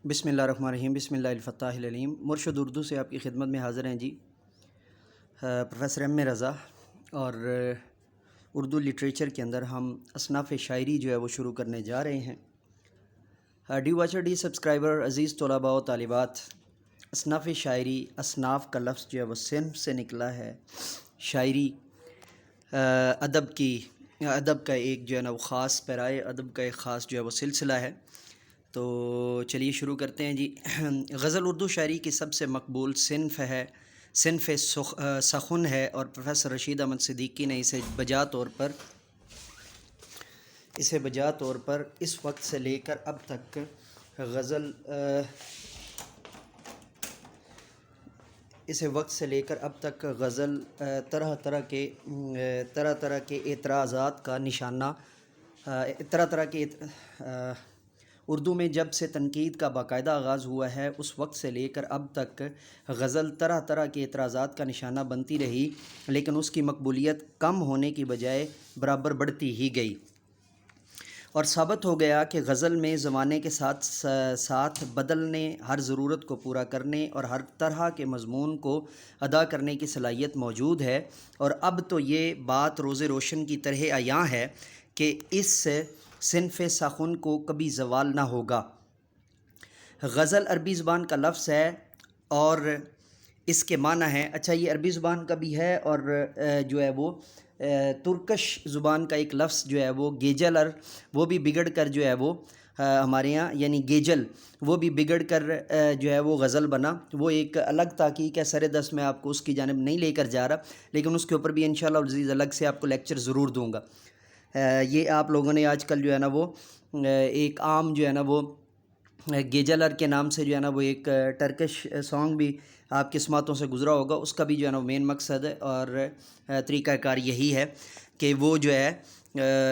بسم اللہ الرحمن الرحیم، بسم اللہ الفتاح العلیم۔ مرشد اردو سے آپ کی خدمت میں حاضر ہیں جی پروفیسر ایم رضا، اور اردو لٹریچر کے اندر ہم اصناف شاعری جو ہے وہ شروع کرنے جا رہے ہیں۔ ڈی واچر، ڈی سبسکرائبر، عزیز طلباء و طالبات، اصناف شاعری، اصناف کا لفظ جو ہے وہ صنف سے نکلا ہے۔ شاعری ادب کا ایک جو ہے نا وہ خاص پیرائے ادب کا ایک خاص جو ہے وہ سلسلہ ہے۔ تو چلیے شروع کرتے ہیں جی۔ غزل اردو شاعری کی سب سے مقبول صنف ہے، صنف سخن ہے، اور پروفیسر رشید احمد صدیقی نے اسے بجا طور پر اس وقت سے لے کر اب تک غزل طرح طرح کے اعتراضات کا نشانہ، اردو میں جب سے تنقید کا باقاعدہ آغاز ہوا ہے اس وقت سے لے کر اب تک غزل طرح طرح کے اعتراضات کا نشانہ بنتی رہی، لیکن اس کی مقبولیت کم ہونے کی بجائے برابر بڑھتی ہی گئی، اور ثابت ہو گیا کہ غزل میں زمانے کے ساتھ ساتھ بدلنے، ہر ضرورت کو پورا کرنے اور ہر طرح کے مضمون کو ادا کرنے کی صلاحیت موجود ہے۔ اور اب تو یہ بات روز روشن کی طرح عیاں ہے کہ اس صنف سخن کو کبھی زوال نہ ہوگا۔ غزل عربی زبان کا لفظ ہے اور اس کے معنی ہے، اچھا یہ عربی زبان کا بھی ہے، اور جو ہے وہ ترکش زبان کا ایک لفظ جو ہے وہ گیجلر، وہ بھی بگڑ کر جو ہے وہ ہمارے ہاں یعنی گیجل، وہ بھی بگڑ کر جو ہے وہ غزل بنا۔ وہ ایک الگ تحقیق ہے، سر دست میں آپ کو اس کی جانب نہیں لے کر جا رہا، لیکن اس کے اوپر بھی انشاءاللہ عزیز الگ سے آپ کو لیکچر ضرور دوں گا۔ یہ آپ لوگوں نے آج کل جو ہے نا وہ ایک عام جو ہے نا وہ گیجلر کے نام سے جو ہے نا وہ ایک ٹرکش سانگ بھی آپ کی سماعتوں سے گزرا ہوگا، اس کا بھی جو ہے نا مین مقصد ہے اور طریقہ کار یہی ہے کہ وہ جو ہے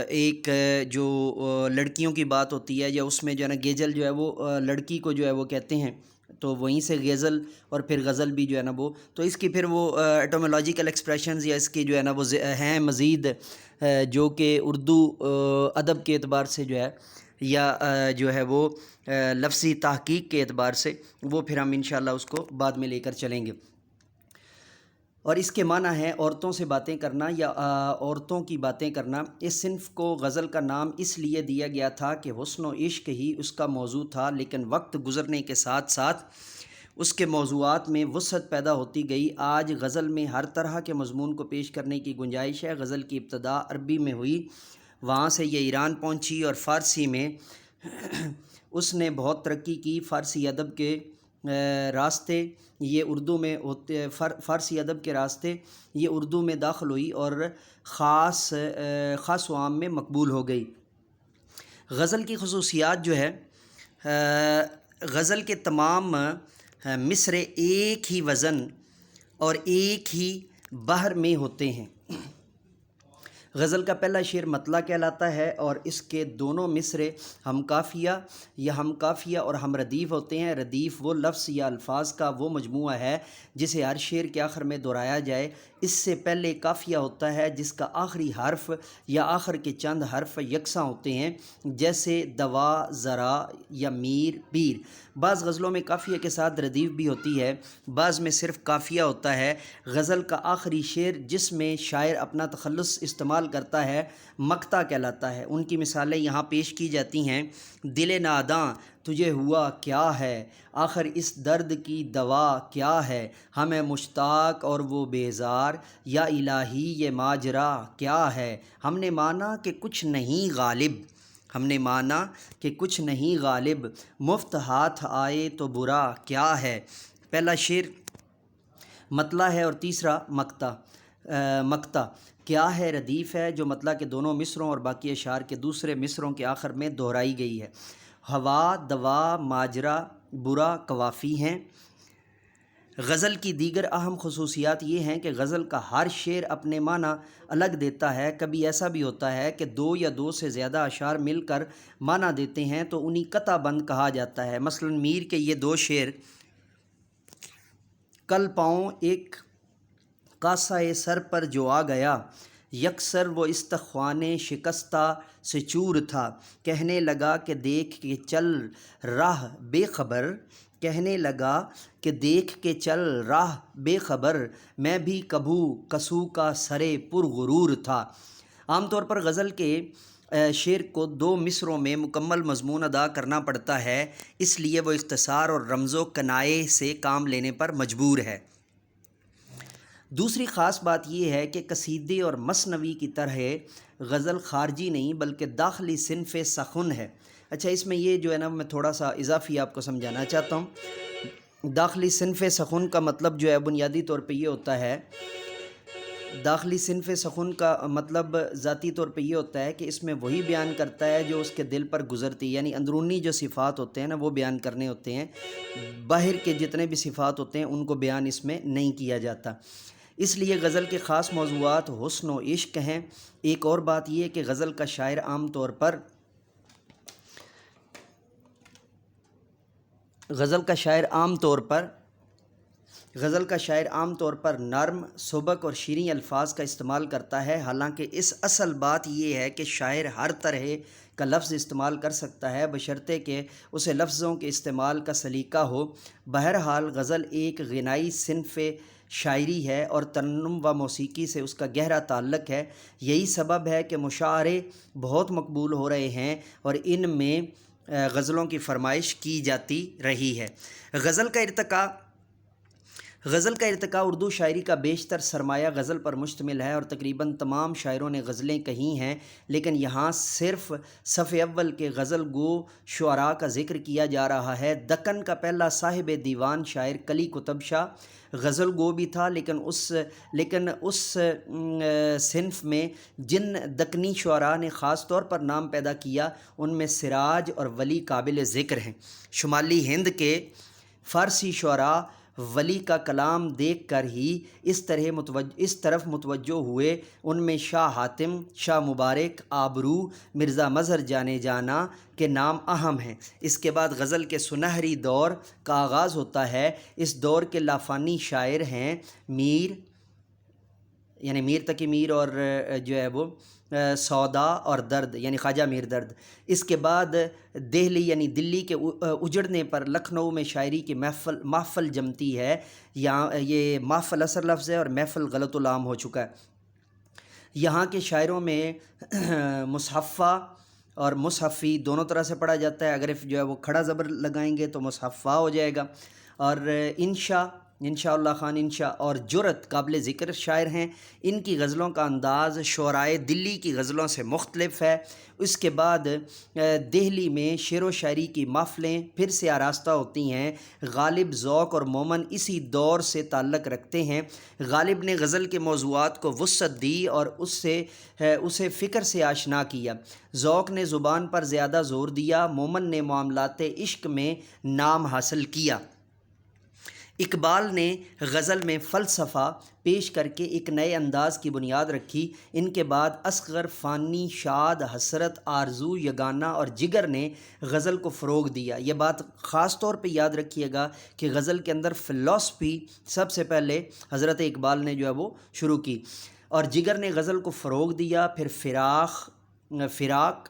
ایک جو لڑکیوں کی بات ہوتی ہے، یا اس میں جو ہے نا گیجل جو ہے وہ لڑکی کو جو ہے وہ کہتے ہیں، تو وہیں سے غزل اور پھر غزل بھی جو ہے نا وہ، تو اس کی پھر وہ ایٹمولوجیکل ایکسپریشنز یا اس کی جو ہے نا وہ ہیں مزید، جو کہ اردو ادب کے اعتبار سے جو ہے یا جو ہے وہ لفظی تحقیق کے اعتبار سے، وہ پھر ہم انشاءاللہ اس کو بعد میں لے کر چلیں گے۔ اور اس کے معنی ہے عورتوں سے باتیں کرنا یا عورتوں کی باتیں کرنا۔ اس صنف کو غزل کا نام اس لیے دیا گیا تھا کہ حسن و عشق ہی اس کا موضوع تھا، لیکن وقت گزرنے کے ساتھ ساتھ اس کے موضوعات میں وسعت پیدا ہوتی گئی۔ آج غزل میں ہر طرح کے مضمون کو پیش کرنے کی گنجائش ہے۔ غزل کی ابتدا عربی میں ہوئی، وہاں سے یہ ایران پہنچی اور فارسی میں اس نے بہت ترقی کی۔ فارسی ادب کے راستے یہ اردو میں داخل ہوئی اور خاص و عام میں مقبول ہو گئی۔ غزل کی خصوصیات جو ہے، غزل کے تمام مصرے ایک ہی وزن اور ایک ہی بحر میں ہوتے ہیں۔ غزل کا پہلا شعر مطلع کہلاتا ہے، اور اس کے دونوں مصرے ہم قافیہ اور ہم ردیف ہوتے ہیں۔ ردیف وہ لفظ یا الفاظ کا وہ مجموعہ ہے جسے ہر شعر کے آخر میں دہرایا جائے۔ اس سے پہلے قافیہ ہوتا ہے جس کا آخری حرف یا آخر کے چند حرف یکساں ہوتے ہیں، جیسے دوا، ذرا یا میر، پیر۔ بعض غزلوں میں قافیہ کے ساتھ ردیف بھی ہوتی ہے، بعض میں صرف قافیہ ہوتا ہے۔ غزل کا آخری شعر جس میں شاعر اپنا تخلص استعمال کرتا ہے مقطع کہلاتا ہے۔ ان کی مثالیں یہاں پیش کی جاتی ہیں: دل ناداں تجھے ہوا کیا ہے، آخر اس درد کی دوا کیا ہے، ہمیں مشتاق اور وہ بیزار، یا الہی یہ ماجرا کیا ہے، ہم نے مانا کہ کچھ نہیں غالب، مفت ہاتھ آئے تو برا کیا ہے۔ پہلا شعر مطلع ہے اور تیسرا مقطع کیا ہے ردیف ہے، جو مطلع کے دونوں مصروں اور باقی اشعار کے دوسرے مصروں کے آخر میں دہرائی گئی ہے۔ ہوا، دوا، ماجرا، برا قوافی ہیں۔ غزل کی دیگر اہم خصوصیات یہ ہیں کہ غزل کا ہر شعر اپنے معنی الگ دیتا ہے۔ کبھی ایسا بھی ہوتا ہے کہ دو یا دو سے زیادہ اشعار مل کر معنی دیتے ہیں تو انہیں قطع بند کہا جاتا ہے۔ مثلا میر کے یہ دو شعر: کل پاؤں ایک کاسہ سر پر جو آ گیا، یکسر وہ استخوان شکستہ سے چور تھا، کہنے لگا کہ دیکھ کے چل راہ بے خبر، کہنے لگا کہ دیکھ کے چل راہ بے خبر، میں بھی کبھو کسو کا سرے پر غرور تھا۔ عام طور پر غزل کے شعر کو 2 مصروں میں مکمل مضمون ادا کرنا پڑتا ہے، اس لیے وہ اختصار اور رمز و کنایے سے کام لینے پر مجبور ہے۔ دوسری خاص بات یہ ہے کہ قصیدے اور مثنوی کی طرح غزل خارجی نہیں بلکہ داخلی صنف سخن ہے۔ اچھا، اس میں یہ جو ہے نا میں تھوڑا سا اضافی آپ کو سمجھانا چاہتا ہوں۔ داخلی صنف سخن کا مطلب جو ہے بنیادی طور پہ یہ ہوتا ہے، داخلی صنف سخن کا مطلب ذاتی طور پہ یہ ہوتا ہے کہ اس میں وہی بیان کرتا ہے جو اس کے دل پر گزرتی، یعنی اندرونی جو صفات ہوتے ہیں نا وہ بیان کرنے ہوتے ہیں، باہر کے جتنے بھی صفات ہوتے ہیں ان کو بیان اس میں نہیں کیا جاتا۔ اس لیے غزل کے خاص موضوعات حسن و عشق ہیں۔ ایک اور بات یہ ہے کہ غزل کا شاعر عام طور پر نرم، سبک اور شیریں الفاظ کا استعمال کرتا ہے، حالانکہ اس اصل بات یہ ہے کہ شاعر ہر طرح کا لفظ استعمال کر سکتا ہے بشرطے کہ اسے لفظوں کے استعمال کا سلیقہ ہو۔ بہرحال غزل ایک غنائی صنف شاعری ہے اور ترنم و موسیقی سے اس کا گہرا تعلق ہے۔ یہی سبب ہے کہ مشاعرے بہت مقبول ہو رہے ہیں اور ان میں غزلوں کی فرمائش کی جاتی رہی ہے۔ غزل کا ارتقاء اردو شاعری کا بیشتر سرمایہ غزل پر مشتمل ہے اور تقریباً تمام شاعروں نے غزلیں کہی ہیں، لیکن یہاں صرف صف اول کے غزل گو شعراء کا ذکر کیا جا رہا ہے۔ دکن کا پہلا صاحب دیوان شاعر کلی قطب شاہ غزل گو بھی تھا، لیکن اس صنف میں جن دکنی شعراء نے خاص طور پر نام پیدا کیا ان میں سراج اور ولی قابل ذکر ہیں۔ شمالی ہند کے فارسی شعراء ولی کا کلام دیکھ کر ہی اس طرف متوجہ ہوئے۔ ان میں شاہ حاتم، شاہ مبارک، آبرو، مرزا مظہر جانے جانا کے نام اہم ہیں۔ اس کے بعد غزل کے سنہری دور کا آغاز ہوتا ہے۔ اس دور کے لافانی شاعر ہیں میر تقی میر اور جو ہے وہ سودا اور درد یعنی خواجہ میر درد۔ اس کے بعد دہلی یعنی دلی کے اجڑنے پر لکھنؤ میں شاعری کی محفل جمتی ہے۔ یہاں یہ محفل اثر لفظ ہے اور محفل غلط العام ہو چکا ہے۔ یہاں کے شاعروں میں مصحفہ اور مصحفی دونوں طرح سے پڑھا جاتا ہے۔ اگر جو ہے وہ کھڑا زبر لگائیں گے تو مصحفہ ہو جائے گا۔ اور انشاء اللہ خان انشاء اور جرت قابل ذکر شاعر ہیں۔ ان کی غزلوں کا انداز شعرائے دلی کی غزلوں سے مختلف ہے۔ اس کے بعد دہلی میں شعر و شاعری کی محفلیں پھر سے آراستہ ہوتی ہیں۔ غالب، ذوق اور مومن اسی دور سے تعلق رکھتے ہیں۔ غالب نے غزل کے موضوعات کو وسعت دی اور اسے فکر سے آشنا کیا۔ ذوق نے زبان پر زیادہ زور دیا۔ مومن نے معاملات عشق میں نام حاصل کیا۔ اقبال نے غزل میں فلسفہ پیش کر کے ایک نئے انداز کی بنیاد رکھی۔ ان کے بعد اصغر، فانی، شاد، حسرت، آرزو، یگانہ اور جگر نے غزل کو فروغ دیا۔ یہ بات خاص طور پہ یاد رکھیے گا کہ غزل کے اندر فلسفی سب سے پہلے حضرت اقبال نے جو ہے وہ شروع کی اور جگر نے غزل کو فروغ دیا۔ پھر فراق،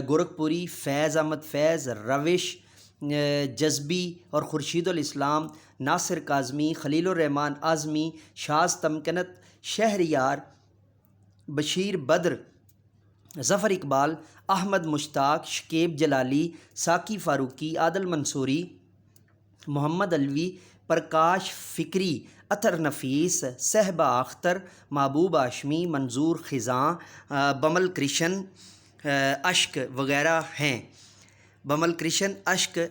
گورکھپوری، فیض احمد فیض، روش، جذبی اور خورشید الاسلام، ناصر کاظمی، خلیل الرحمن اعظمی، شاذ تمکنت، شہریار، بشیر بدر، ظفر اقبال، احمد مشتاق، شکیب جلالی، ساقی فاروقی، عادل منصوری، محمد علوی، پرکاش فکری، اطہر نفیس، صہبا اختر، محبوب ہاشمی، منظور خزاں، بمل کرشن اشک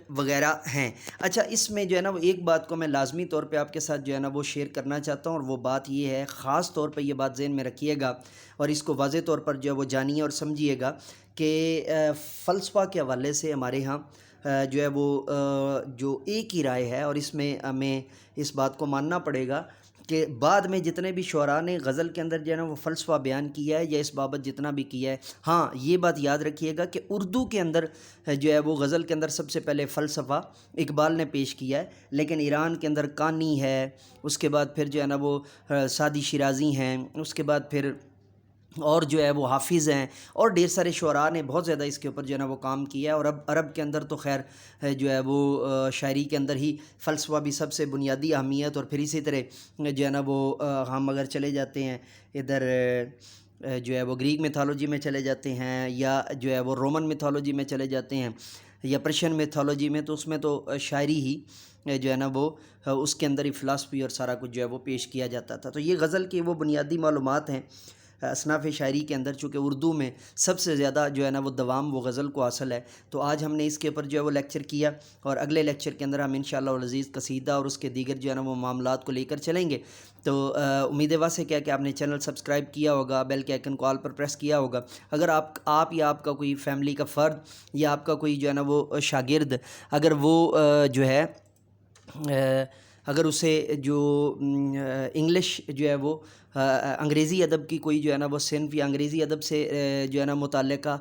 وغیرہ ہیں۔ اچھا، اس میں جو ہے نا وہ ایک بات کو میں لازمی طور پہ آپ کے ساتھ جو ہے نا وہ شیئر کرنا چاہتا ہوں اور وہ بات یہ ہے، خاص طور پہ یہ بات ذہن میں رکھیے گا اور اس کو واضح طور پر جو ہے وہ جانیے اور سمجھیے گا کہ فلسفہ کے حوالے سے ہمارے ہاں جو ہے وہ جو ایک ہی رائے ہے اور اس میں ہمیں اس بات کو ماننا پڑے گا کہ بعد میں جتنے بھی شعراء نے غزل کے اندر جو ہے نا وہ فلسفہ بیان کیا ہے یا اس بابت جتنا بھی کیا ہے، ہاں یہ بات یاد رکھیے گا کہ اردو کے اندر جو ہے وہ غزل کے اندر سب سے پہلے فلسفہ اقبال نے پیش کیا ہے، لیکن ایران کے اندر کانی ہے، اس کے بعد پھر جو ہے نا وہ سعدی شیرازی ہیں، اس کے بعد پھر اور جو ہے وہ حافظ ہیں، اور ڈھیر سارے شعراء نے بہت زیادہ اس کے اوپر جو ہے نا وہ کام کیا ہے۔ اور اب عرب کے اندر تو خیر جو ہے وہ شاعری کے اندر ہی فلسفہ بھی سب سے بنیادی اہمیت، اور پھر اسی طرح جو ہے نا وہ ہم اگر چلے جاتے ہیں ادھر جو ہے وہ گریک میتھالوجی میں چلے جاتے ہیں، یا جو ہے وہ رومن میتھالوجی میں چلے جاتے ہیں، یا پرشین میتھالوجی میں، تو اس میں تو شاعری ہی جو ہے نا وہ اس کے اندر ہی فلاسفی اور سارا کچھ جو ہے وہ پیش کیا جاتا تھا۔ تو یہ غزل کی وہ بنیادی معلومات ہیں اصناف شاعری کے اندر، چونکہ اردو میں سب سے زیادہ جو ہے نا وہ دوام وہ غزل کو حاصل ہے۔ تو آج ہم نے اس کے اوپر جو ہے وہ لیکچر کیا، اور اگلے لیکچر کے اندر ہم انشاءاللہ العزیز قصیدہ اور اس کے دیگر جو ہے نا وہ معاملات کو لے کر چلیں گے۔ تو امید واسع کیا کہ آپ نے چینل سبسکرائب کیا ہوگا، بیل کے آئکن کو آل پر پریس کیا ہوگا۔ اگر آپ یا آپ کا کوئی فیملی کا فرد یا آپ کا کوئی جو ہے نا وہ شاگرد، اگر وہ جو ہے اگر اسے جو انگلش جو ہے وہ انگریزی ادب کی کوئی جو ہے نا وہ صنف یا انگریزی ادب سے جو ہے نا متعلقہ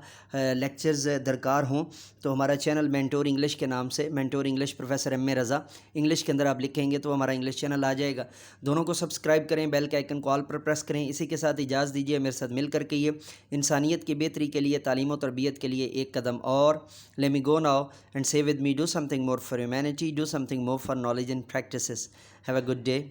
لیکچرز درکار ہوں، تو ہمارا چینل مینٹور انگلش کے نام سے، مینٹور انگلش پروفیسر ایم اے رضا، انگلش کے اندر آپ لکھیں گے تو ہمارا انگلش چینل آ جائے گا۔ دونوں کو سبسکرائب کریں، بیل کے آئکن کو آل پر پریس کریں۔ اسی کے ساتھ اجازت دیجیے میرے ساتھ مل کر کے یہ انسانیت کی بہتری کے لیے، تعلیم و تربیت کے لیے ایک قدم اور۔ Let me go now and say with me, do something more for humanity, do something more for knowledge and practices. Have a good day.